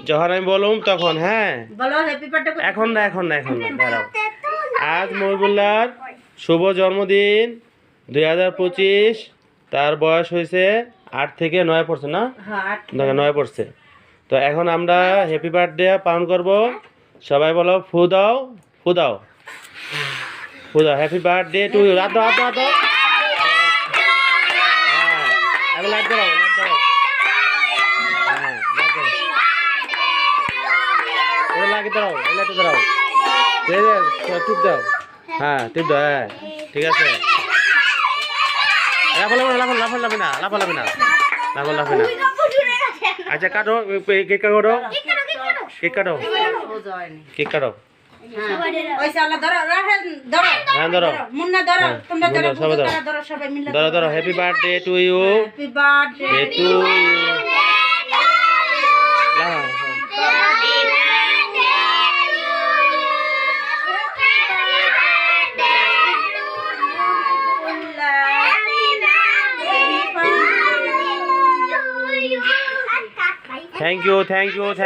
যখন আমি বলুম তখন, হ্যাঁ বলো হ্যাপি বার্থডে। এখন না দাঁড়াও। আজ মহিবুল্লাহর শুভ জন্মদিন 2025। তার বয়স হয়েছে 8 থেকে 9 পড়ছে না? হ্যাঁ 9 পড়ছে। তো এখন আমরা হ্যাপি বার্থডে পালন করব। সবাই বলো ফু দাও, ফু দাও, ফু দাও। Happy birthday to you. রাত দাও, রাত দাও। হ্যাঁ, এবার লাইট দাও, লাইট দাও। হ্যাঁ, লাইট দাও। এটা লাগিয়ে দাও, এই লাইটটা দাও। টিপ দাও। হ্যাঁ, টিপ দাও। হ্যাঁ, ঠিক আছে। লাফালাফি না। আচ্ছা কাটো, কেক কাটো, কেক কাটো, কেক কাটো। ওই সালা ধরো রাহেন ধরো। হ্যাঁ ধরো, মুন্না ধরো, তোমরা ধরো, সবাই ধরো। ধরো সবাই মিলে ধরো। Happy birthday to you. Happy birthday to you. Thank you.